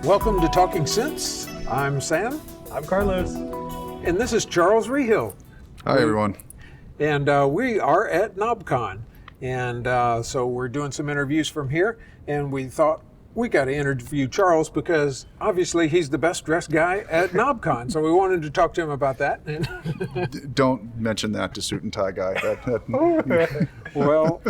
Welcome to Talking Synths. I'm Sam. I'm Carlos. And this is Charles Rehill. Hi, everyone. And we are at Knobcon. And so we're doing some interviews from here. And we thought we got to interview Charles because obviously he's the best dressed guy at Knobcon. So we wanted to talk to him about that. Don't mention that to suit and tie guy. Well,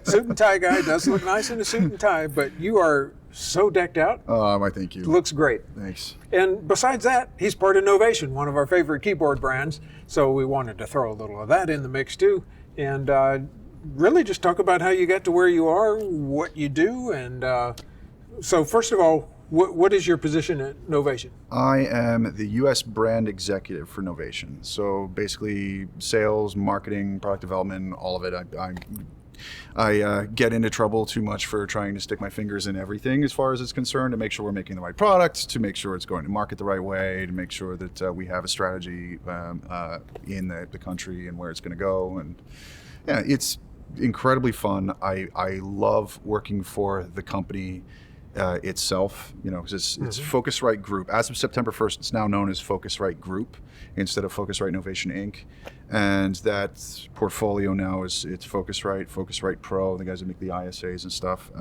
suit and tie guy does look nice in a suit and tie, but you are so decked out. I thank you. Looks great. Thanks. And besides that, he's part of Novation, one of our favorite keyboard brands. So we wanted to throw a little of that in the mix too. And really just talk about how you got to where you are, what you do. And so first of all, what is your position at Novation? I am the U.S. brand executive for Novation. So basically sales, marketing, product development, all of it. I get into trouble too much for trying to stick my fingers in everything as far as it's concerned, to make sure we're making the right product, to make sure it's going to market the right way, to make sure that we have a strategy in the country and where it's going to go. And yeah, it's incredibly fun. I love working for the company itself, you know, 'cause it's Focusrite Group. As of September 1st, it's now known as Focusrite Group instead of Focusrite Novation Inc. And that portfolio now it's Focusrite, Focusrite Pro, the guys that make the ISAs and stuff.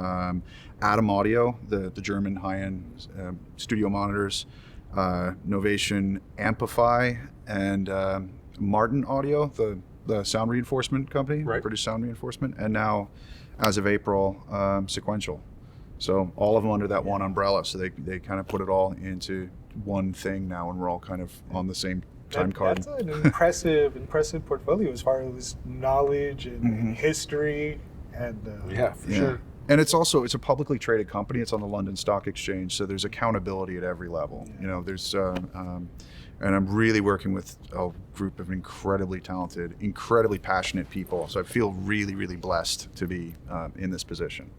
Atom Audio, the German high-end studio monitors, Novation Amplify, and Martin Audio, the sound reinforcement company, right. British sound reinforcement, and now, as of April, Sequential. So all of them under that one umbrella. So they kind of put it all into one thing now, and we're all kind of on the same time card. That's an impressive portfolio as far as knowledge and history. And Yeah, for sure. And it's a publicly traded company. It's on the London Stock Exchange, so there's accountability at every level. Yeah. You know, there's and I'm really working with a group of incredibly talented, incredibly passionate people. So I feel really, really blessed to be in this position.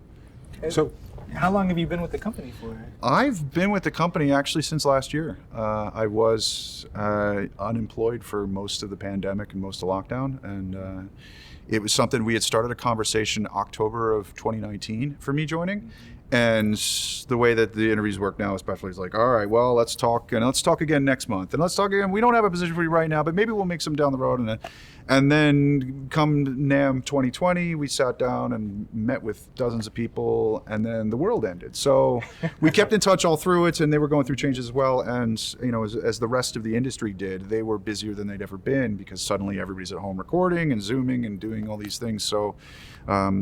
So how long have you been with the company for? I've been with the company actually since last year. I was unemployed for most of the pandemic and most of lockdown, and it was something we had started a conversation October of 2019 for me joining. And the way that the interviews work now, especially, is like, all right, well, let's talk, and let's talk again next month, and let's talk again. We don't have a position for you right now, but maybe we'll make some down the road. And then come NAMM 2020, we sat down and met with dozens of people, and then the world ended. So we kept in touch all through it, and they were going through changes as well. And you know, as the rest of the industry did, they were busier than they'd ever been because suddenly everybody's at home recording and Zooming and doing all these things. So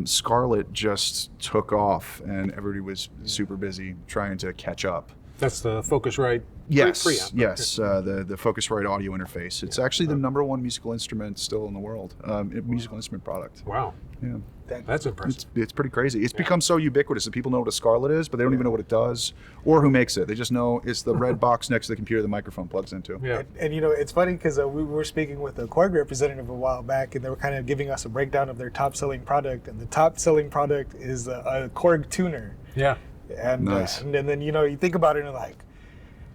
Scarlett just took off, and everybody was super busy trying to catch up. that's the Focusrite Yes, preamp. yes, the Focusrite audio interface. It's actually the #1 musical instrument still in the world, musical instrument product. Wow, Yeah, that's impressive. it's pretty crazy. It's become so ubiquitous that people know what a Scarlett is, but they don't even know what it does or who makes it. They just know it's the red box next to the computer the microphone plugs into. Yeah. And you know, it's funny because we were speaking with a Korg representative a while back, and they were kind of giving us a breakdown of their top selling product, and the top selling product is a Korg tuner. Yeah. And, Nice. and then, you know, you think about it and like,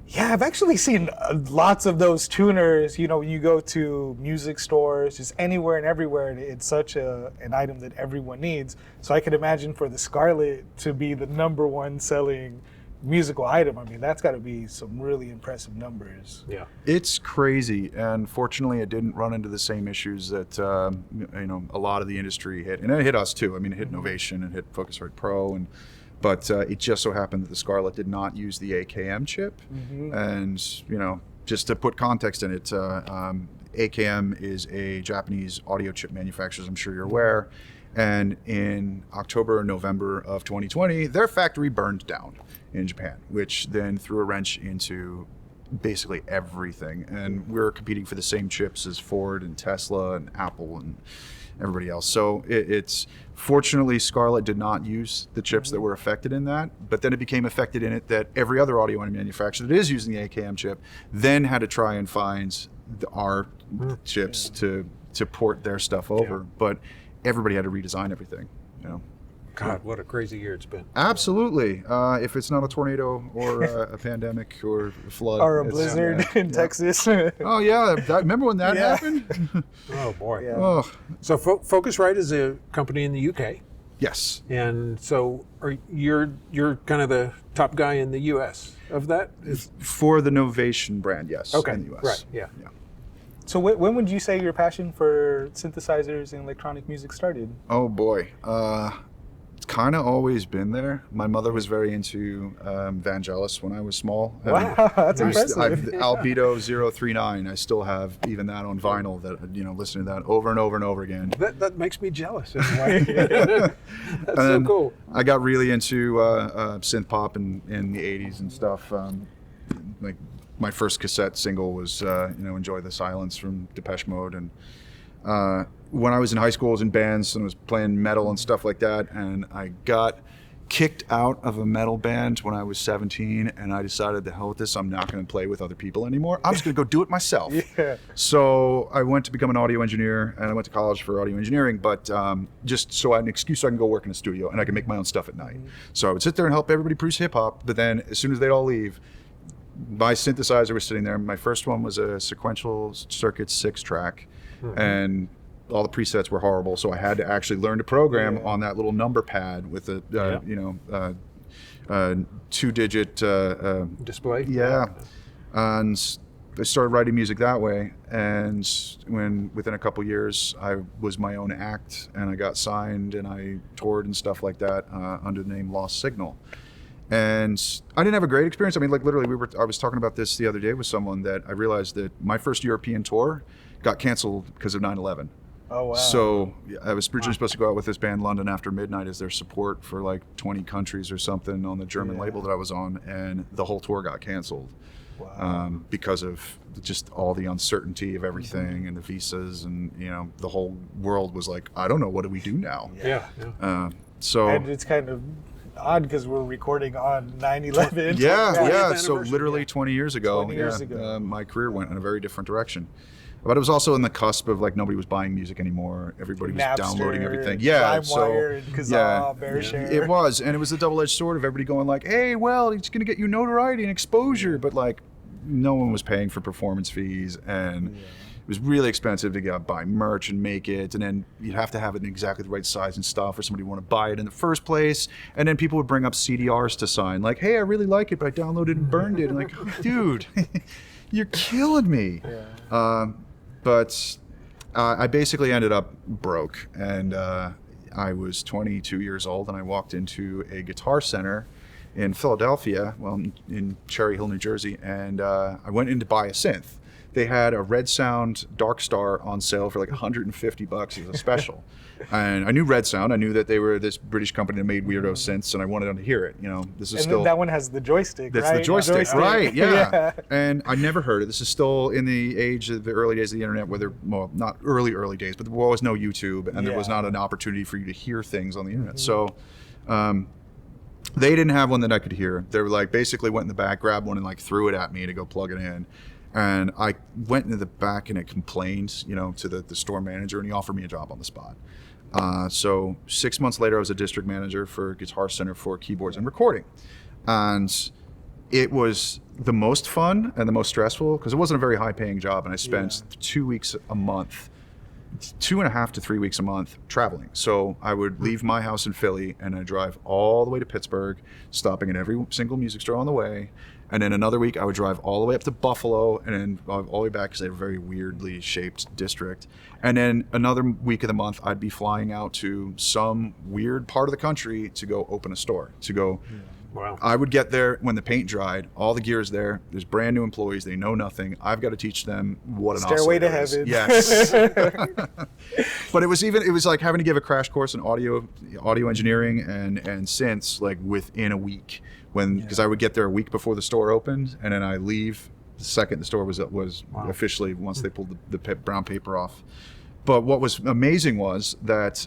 yeah, I've actually seen lots of those tuners, you know, when you go to music stores, just anywhere and everywhere, and it's such an item that everyone needs. So I could imagine for the Scarlett to be the #1 selling musical item, I mean, that's got to be some really impressive numbers. Yeah. It's crazy, and fortunately, it didn't run into the same issues that you know, a lot of the industry hit, and it hit us too. I mean, it hit Novation and hit Focusrite Pro, but it just so happened that the Scarlett did not use the AKM chip, and you know, just to put context in it, AKM is a Japanese audio chip manufacturer, as I'm sure you're aware. And in October or November of 2020, their factory burned down in Japan, which then threw a wrench into basically everything. And we're competing for the same chips as Ford and Tesla and Apple and everybody else. So it's fortunately Scarlett did not use the chips that were affected in that, but then it became affected in it that every other audio manufacturer that is using the AKM chip then had to try and find our chips to port their stuff over. Yeah. But everybody had to redesign everything, you know. God, what a crazy year it's been. Absolutely. If it's not a tornado or a pandemic or a flood. Or a it's- blizzard in Texas. Oh yeah, remember when that happened? Oh boy. Yeah. Oh, So Focusrite is a company in the UK. Yes. And so you're kind of the top guy in the U.S. of that? For the Novation brand, yes. Okay, In the US. right, yeah. So when would you say your passion for synthesizers and electronic music started? Oh boy. It's kind of always been there. My mother was very into Vangelis when I was small. Wow, that's I've impressive. Albedo 039. I still have even that on vinyl. That listening to that over and over and over again. That makes me jealous in a way. That's so cool. I got really into synth pop in the 80s and stuff. Like my first cassette single was Enjoy the Silence from Depeche Mode, and when I was in high school I was in bands and was playing metal and stuff like that, and I got kicked out of a metal band when I was 17, and I decided, the hell with this, I'm not going to play with other people anymore. I'm just going to go do it myself. Yeah. So I went to become an audio engineer, and I went to college for audio engineering, but just so I had an excuse so I can go work in a studio and I can make my own stuff at night. So I would sit there and help everybody produce hip hop, but then as soon as they'd all leave, my synthesizer was sitting there. My first one was a sequential circuit 6-track, and all the presets were horrible, so I had to actually learn to program on that little number pad with a 2-digit Display? Yeah, and I started writing music that way. And within a couple years, I was my own act, and I got signed, and I toured and stuff like that under the name Lost Signal. And I didn't have a great experience. I mean, like literally, I was talking about this the other day with someone, that I realized that my first European tour got canceled because of 9/11. Oh wow. So I was originally supposed to go out with this band London After Midnight as their support for like 20 countries or something on the German label that I was on, and the whole tour got canceled. Wow. Because of just all the uncertainty of everything and the visas, and the whole world was like, I don't know, what do we do now? Yeah. So And it's kind of odd because we're recording on 9/11. yeah. 20th So anniversary, literally 20 years ago, 20 years ago. my career went in a very different direction. But it was also in the cusp of like nobody was buying music anymore. Everybody was Napster, downloading everything. Yeah, LimeWire, and Kazaa, BearShare. it was, and it was a double-edged sword of everybody going like, "Hey, well, it's going to get you notoriety and exposure," but like, no one was paying for performance fees, and it was really expensive to buy merch and make it, and then you'd have to have it in exactly the right size and stuff for somebody to want to buy it in the first place. And then people would bring up CDRs to sign, like, "Hey, I really like it, but I downloaded and burned it," and like, dude, you're killing me. But I basically ended up broke, and I was 22 years old, and I walked into a Guitar Center in Philadelphia, in Cherry Hill, New Jersey, and I went in to buy a synth. They had a Redsound Darkstar on sale for like $150. It was a special. And I knew Redsound. I knew that they were this British company that made weirdo synths, and I wanted them to hear it. This is And still then that one has the joystick, that's right? the joystick, right? Yeah. Yeah. And I never heard it. This is still in the age of the early days of the internet, where not early days, but there was no YouTube, and there was not an opportunity for you to hear things on the internet. So they didn't have one that I could hear. They were like, basically went in the back, grabbed one, and like threw it at me to go plug it in. And I went into the back and I complained, to the store manager, and he offered me a job on the spot. So 6 months later, I was a district manager for Guitar Center for keyboards and recording. And it was the most fun and the most stressful, because it wasn't a very high paying job. And I spent 2 weeks a month, 2.5 to 3 weeks a month traveling. So I would leave my house in Philly, and I'd drive all the way to Pittsburgh, stopping at every single music store on the way. And then another week I would drive all the way up to Buffalo, and then all the way back, because they have a very weirdly shaped district. And then another week of the month I'd be flying out to some weird part of the country to go open a store, Wow. I would get there when the paint dried, all the gear is there, there's brand new employees, they know nothing. I've got to teach them what an Stairway to oscillator is. heaven. Yes. But it was like having to give a crash course in audio engineering and synths like within a week, because I would get there a week before the store opened, and then I leave the second the store was officially, once they pulled the brown paper off. But what was amazing was that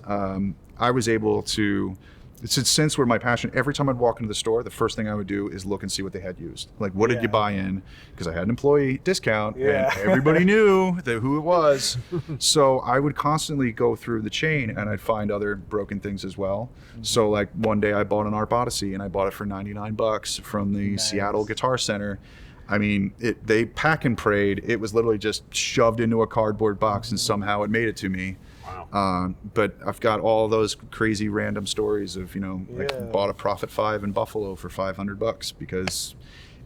I was able to, since synths were my passion, every time I'd walk into the store, the first thing I would do is look and see what they had used. Like, what did you buy in? Because I had an employee discount, and everybody knew who it was. So I would constantly go through the chain, and I'd find other broken things as well. So like one day I bought an ARP Odyssey, and I bought it for $99 from the Seattle Guitar Center. I mean, they pack and prayed. It was literally just shoved into a cardboard box, and somehow it made it to me. Wow. Wow. But I've got all those crazy random stories of, like bought a Prophet 5 in Buffalo for $500 because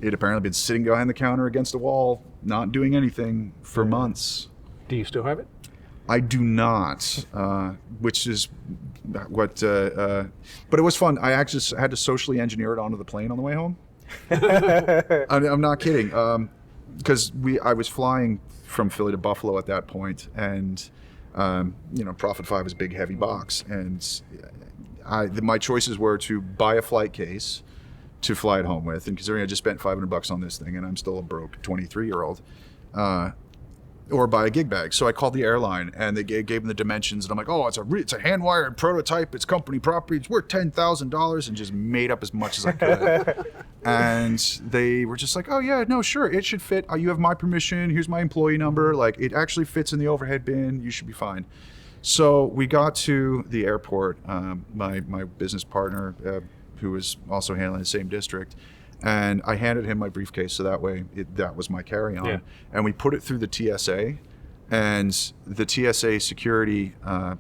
it apparently been sitting behind the counter against a wall, not doing anything for months. Do you still have it? I do not, which is what, but it was fun. I actually had to socially engineer it onto the plane on the way home. I'm not kidding. Because I was flying from Philly to Buffalo at that point, and Prophet 5 is a big, heavy box, and my choices were to buy a flight case to fly it home with, and considering I just spent $500 on this thing, and I'm still a broke 23-year-old, or buy a gig bag. So I called the airline, and they gave them the dimensions, and I'm like, oh, it's a hand-wired prototype, it's company property, it's worth $10,000, and just made up as much as I could. And they were just like, oh yeah, no, sure, it should fit. You have my permission, here's my employee number, like it actually fits in the overhead bin, you should be fine. So we got to the airport, my business partner, who was also handling the same district, and I handed him my briefcase so that way that was my carry-on. Yeah. And we put it through the TSA, and the TSA security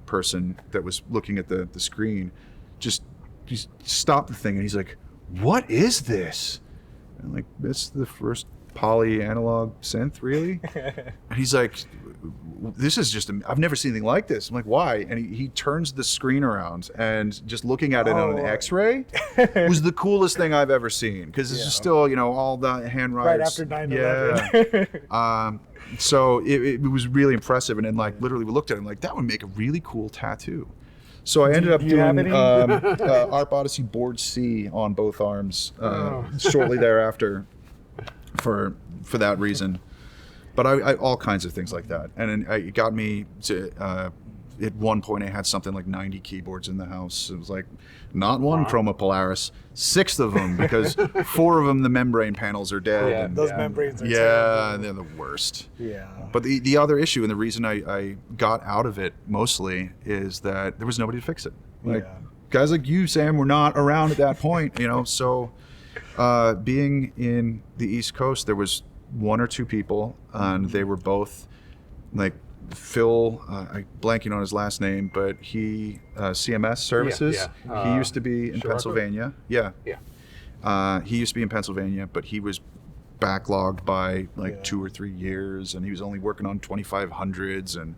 person that was looking at the screen just stopped the thing, and he's like, what is this? And I'm like, it's the first poly analog synth, really? And he's like, this is just, I've never seen anything like this. I'm like, why? And he turns the screen around, and just looking at it on an X-ray was the coolest thing I've ever seen, because this is still, all the hand Right writers. after 9/11. Yeah. So it was really impressive, and then literally we looked at it and like, that would make a really cool tattoo. So I ended up Do you have doing any? ARP Odyssey Board C on both arms shortly thereafter for that reason. But I all kinds of things like that. And it got me to, at one point I had something like 90 keyboards in the house. It was like, not one Chroma Polaris, 6 of them, because 4 of them, the membrane panels are dead. Yeah, and, Those membranes are terrible. they're the worst. Yeah. But the other issue, and the reason I got out of it mostly, is that there was nobody to fix it. Like, guys like you, Sam, were not around at that point, So being in the East Coast, there was 1 or 2 people, and they were both like Phil, I'm blanking on his last name, but he, CMS Services, he used to be in Pennsylvania. Yeah. He used to be in Pennsylvania, but he was backlogged by 2 or 3 years, and he was only working on 2500s, and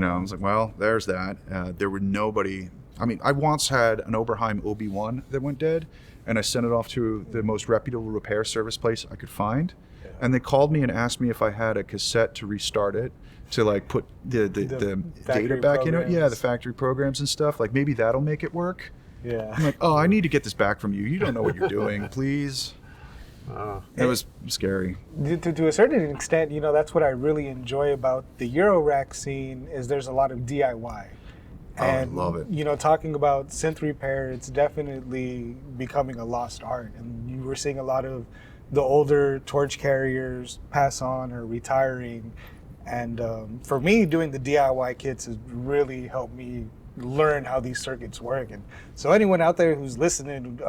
I was like, well, there's that. There were nobody. I mean, I once had an Oberheim OB1 that went dead, and I sent it off to the most reputable repair service place I could find, and they called me and asked me if I had a cassette to restart it, to put the data back into it. Yeah, the factory programs and stuff. Like, maybe that'll make it work. Yeah. I'm like, oh, I need to get this back from you. You don't know what you're doing, please. It was scary. To a certain extent, that's what I really enjoy about the Eurorack scene, is there's a lot of DIY. And, I love it. Talking about synth repair, it's definitely becoming a lost art. And you were seeing a lot of the older torch carriers pass on or retiring. And for me, doing the DIY kits has really helped me learn how these circuits work. And so anyone out there who's listening,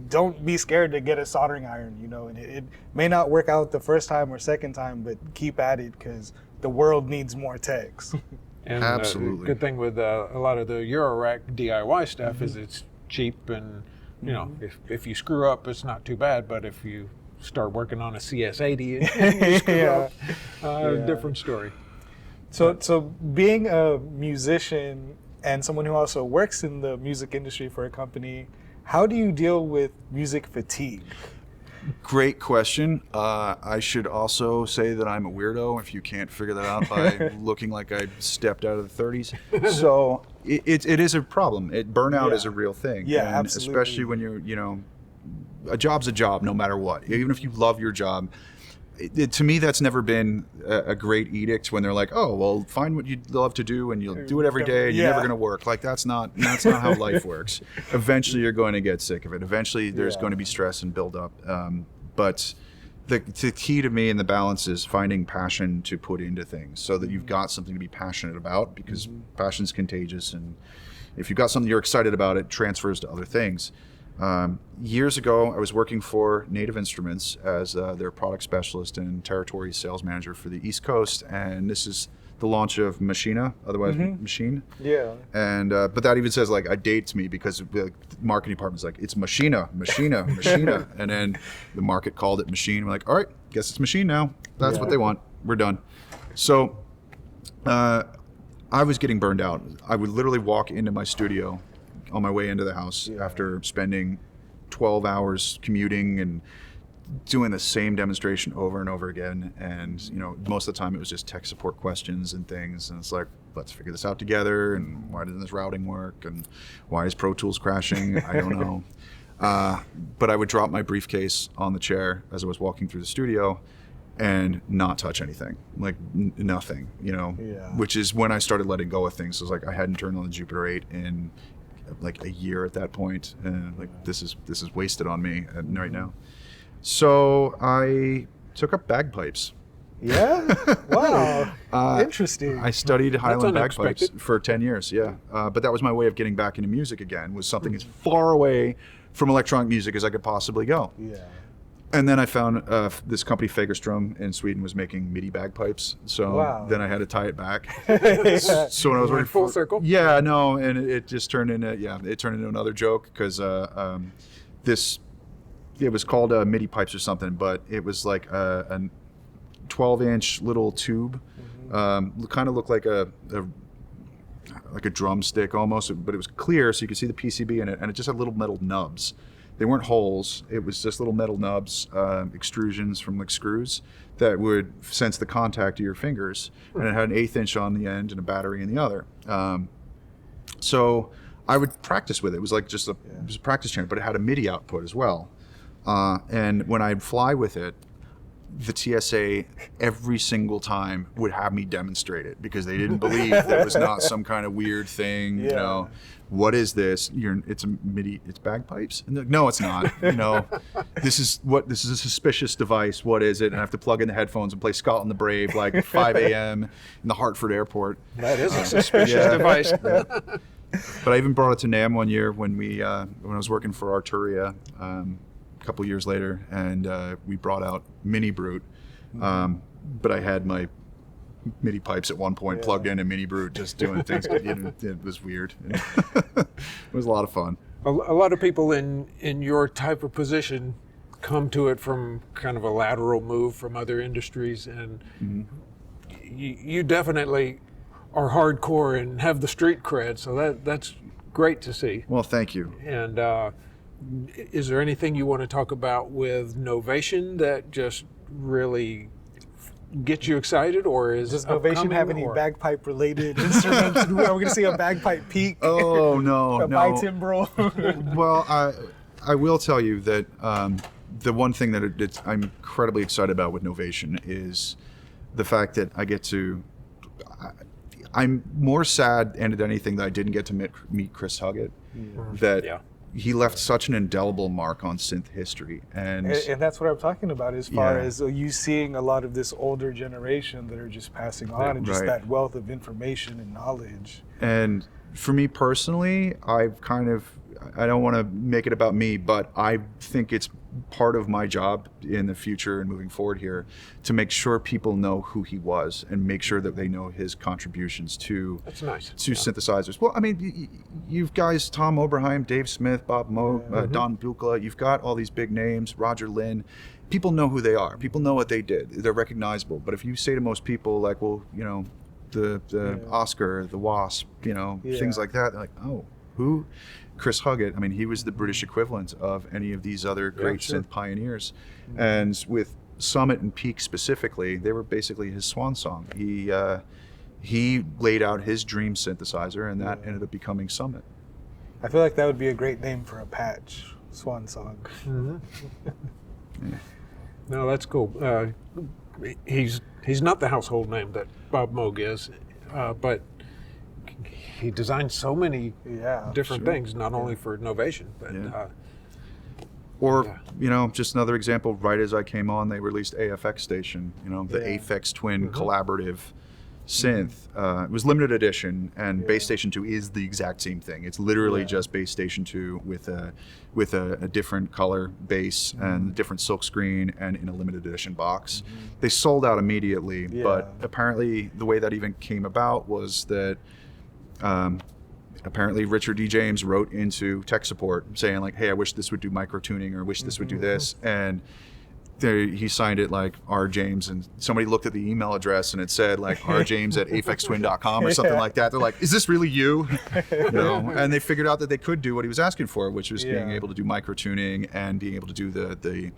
don't be scared to get a soldering iron, and it may not work out the first time or second time, but keep at it, because the world needs more techs. And Absolutely. the good thing with a lot of the Eurorack DIY stuff is it's cheap, and if you screw up, it's not too bad. But if you start working on a CS80 and you screw up, different story. So being a musician and someone who also works in the music industry for a company, how do you deal with music fatigue? Great question. I should also say that I'm a weirdo, if you can't figure that out by looking like I stepped out of the 30s. So it is a problem. Burnout is a real thing. Yeah, and absolutely. especially when you're, a job's a job no matter what. Even if you love your job. To me, that's never been a great edict when they're like, oh, well, find what you love to do and you'll do it every day and you're never going to work. Like, that's not how life works. Eventually, you're going to get sick of it. Eventually, there's going to be stress and build up. But the key to me in the balance is finding passion to put into things so that you've got something to be passionate about, because passion's contagious. And if you've got something you're excited about, it transfers to other things. Years ago, I was working for Native Instruments as their product specialist and territory sales manager for the East Coast, and this is the launch of Machina, otherwise Machine. Yeah. And but that even says like, it dates me because the marketing department's like, it's Machina, and then the market called it Machine. We're like, all right, guess it's Machine now. That's what they want. We're done. So I was getting burned out. I would literally walk into my studio on my way into the house after spending 12 hours commuting and doing the same demonstration over and over again. And, you know, most of the time it was just tech support questions and things. And it's like, let's figure this out together. And why doesn't this routing work? And why is Pro Tools crashing? I don't know. But I would drop my briefcase on the chair as I was walking through the studio and not touch anything, like nothing, you know, which is when I started letting go of things. So it was like, I hadn't turned on the Jupiter 8 in like a year at that point. And like, this is wasted on me right now. So I took up bagpipes. Yeah? Wow. Interesting. I studied Highland bagpipes for 10 years, but that was my way of getting back into music again, was something as far away from electronic music as I could possibly go. Yeah. And then I found this company, Fagerström, in Sweden, was making MIDI bagpipes. So then I had to tie it back. So when I was working full circle? Yeah, no, and it just turned into, it turned into another joke because it was called MIDI pipes or something, but it was like a 12-inch little tube, kind of looked like a drumstick almost, but it was clear, so you could see the PCB in it, and it just had little metal nubs. They weren't holes. It was just little metal nubs, extrusions from like screws that would sense the contact of your fingers, and it had an 1/8 inch on the end and a battery in the other. So I would practice with it. It was like just it was a practice channel, but it had a MIDI output as well. And when I'd fly with it, the TSA every single time would have me demonstrate it because they didn't believe that it was not some kind of weird thing. You know, what is this? It's a MIDI. It's bagpipes. And like, no, it's not. You know, this is a suspicious device. What is it? And I have to plug in the headphones and play Scotland the Brave like 5 a.m. in the Hartford airport. That is a suspicious device. But I even brought it to NAMM one year when I was working for Arturia. A couple years later, and we brought out Mini Brute, but I had my MIDI pipes at one point plugged in a Mini Brute, just doing things. It was weird. It was a lot of fun. A lot of people in your type of position come to it from kind of a lateral move from other industries, and you definitely are hardcore and have the street cred, so that's great to see. Well, thank you. And is there anything you want to talk about with Novation that just really gets you excited, or does Novation have any bagpipe related instruments? Are we going to see a bagpipe peak? Oh no, a bitimbral? Well, I will tell you that the one thing that I'm incredibly excited about with Novation is the fact that I get to. I'm more sad than anything that I didn't get to meet Chris Huggett. He left such an indelible mark on synth history, and that's what I'm talking about as far as you seeing a lot of this older generation that are just passing on, and just that wealth of information and knowledge. And for me personally, I don't want to make it about me, but I think it's part of my job in the future and moving forward here to make sure people know who he was and make sure that they know his contributions to synthesizers. Well, I mean, you've guys, Tom Oberheim, Dave Smith, Bob Moog, Don Buchla, you've got all these big names, Roger Lynn. People know who they are. People know what they did. They're recognizable. But if you say to most people, like, well, you know, the Oscar, the Wasp, you know, things like that, they're like, oh, who? Chris Huggett, I mean, he was the British equivalent of any of these other great synth pioneers. And with Summit and Peak specifically, they were basically his swan song. He laid out his dream synthesizer, and that ended up becoming Summit. I feel like that would be a great name for a patch, swan song. No, that's cool. He's not the household name that Bob Moog is, but he designed so many different things, not only for Novation, but you know, just another example. Right as I came on, they released AFX Station. You know, the Aphex Twin collaborative synth. It was limited edition, and Bass Station 2 is the exact same thing. It's literally just Bass Station 2 with a different color bass and a different silk screen and in a limited edition box. They sold out immediately, but apparently the way that even came about was that apparently Richard D. James wrote into tech support saying like, hey, I wish this would do micro tuning, or I wish this would do this, and he signed it like R. James, and somebody looked at the email address and it said like rjames@apextwin.com or something like that. They're like, is this really you? You know? And they figured out that they could do what he was asking for, which was being able to do micro tuning and being able to do the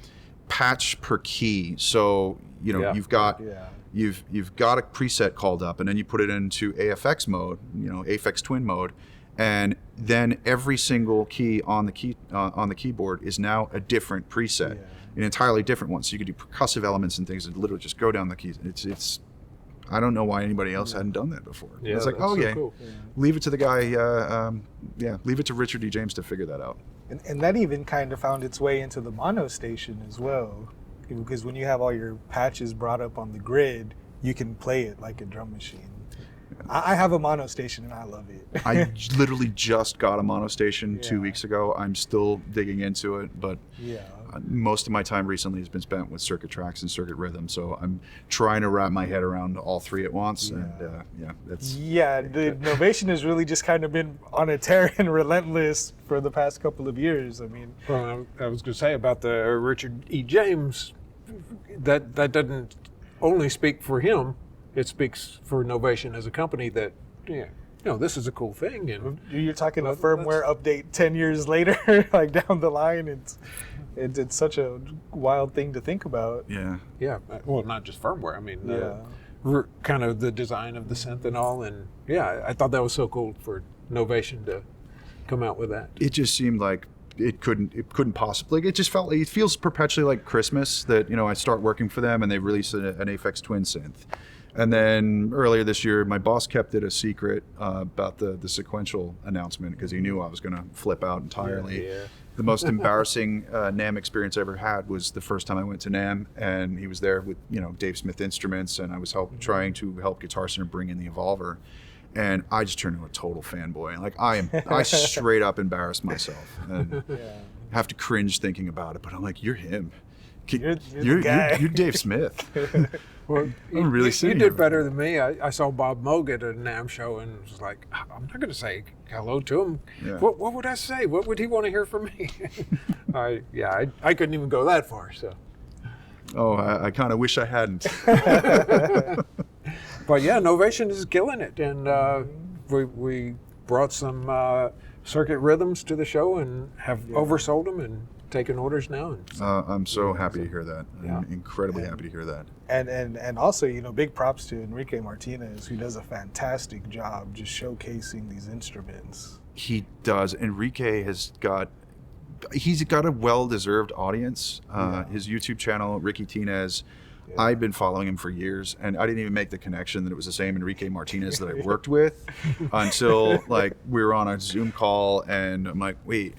patch per key. So you've got you've got a preset called up, and then you put it into AFX mode, Aphex Twin mode, and then every single key on the keyboard is now a different preset. An entirely different one. So you could do percussive elements and things that literally just go down the keys. It's I don't know why anybody else hadn't done that before. It's like, okay, cool. Leave it to the guy, leave it to Richard D. James to figure that out. And that even kind of found its way into the mono station as well. Because when you have all your patches brought up on the grid, you can play it like a drum machine. I have a mono station and I love it. I literally just got a mono station 2 weeks ago. I'm still digging into it, but most of my time recently has been spent with circuit tracks and circuit rhythm. So I'm trying to wrap my head around all three at once. And that's... Yeah, the Novation has really just kind of been on a tear and relentless for the past couple of years. I mean... Well, I was going to say about the Richard E. James, that doesn't only speak for him. It speaks for Novation as a company that, this is a cool thing. And you're talking a firmware update 10 years later, like down the line. It's such a wild thing to think about. Yeah. Yeah. Well, not just firmware. I mean, kind of the design of the synth and all. And I thought that was so cool for Novation to come out with that. It just seemed like it couldn't possibly. It just felt like, it feels perpetually like Christmas that, I start working for them and they release an Aphex Twin synth. And then earlier this year, my boss kept it a secret about the sequential announcement because he knew I was going to flip out entirely. The most embarrassing NAMM experience I ever had was the first time I went to NAMM, and he was there with Dave Smith Instruments, and I was trying to help Guitar Center bring in the Evolver, and I just turned into a total fanboy. Like I straight up embarrassed myself and have to cringe thinking about it. But I'm like, you're him. You're Dave Smith. Well, you did better than me. I saw Bob Moog at a NAMM show and was like, I'm not going to say hello to him. Yeah. What would I say? What would he want to hear from me? I couldn't even go that far. So. Oh, I kind of wish I hadn't. But yeah, Novation is killing it, and we brought some circuit rhythms to the show and have oversold them and taking orders now. I'm so happy to hear that. I'm incredibly happy to hear that. And also, big props to Enrique Martinez, who does a fantastic job just showcasing these instruments. He does. Enrique he's got a well-deserved audience. His YouTube channel, Ricky Tinez, I've been following him for years, and I didn't even make the connection that it was the same Enrique Martinez that I worked with until we were on a Zoom call, and I'm like, wait,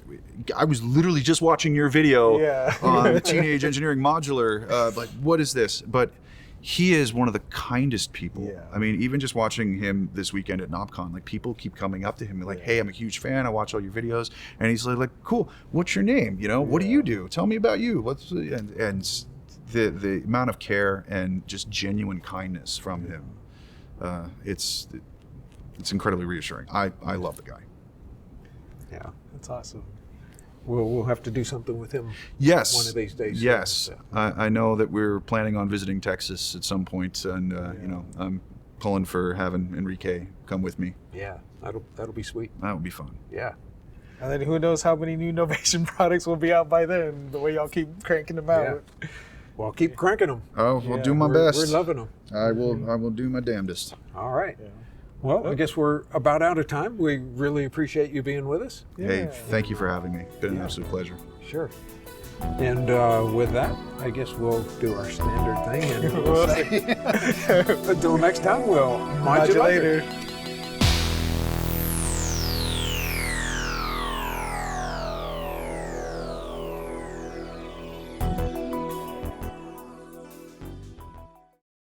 I was literally just watching your video on the Teenage Engineering Modular. Like, what is this? But he is one of the kindest people. Yeah. I mean, even just watching him this weekend at Knobcon, like people keep coming up to him like, hey, I'm a huge fan. I watch all your videos. And he's like, cool. What's your name? What do you do? Tell me about you. And the amount of care and just genuine kindness from him, it's incredibly reassuring. I love the guy. Yeah, that's awesome. We'll have to do something with him. Yes, one of these days. Yes, so. I know that we're planning on visiting Texas at some point, and I'm pulling for having Enrique come with me. Yeah, that'll be sweet. That would be fun. Yeah. And then who knows how many new Novation products will be out by then? The way y'all keep cranking them out. Yeah. Well, keep cranking them. Oh, we'll do my best. We're loving them. I will do my damnedest. All right. Yeah. Well, I guess we're about out of time. We really appreciate you being with us. Hey, thank you for having me. It's been an absolute pleasure. Sure. And with that, I guess we'll do our standard thing. And we'll say, until next time, we'll modulate later.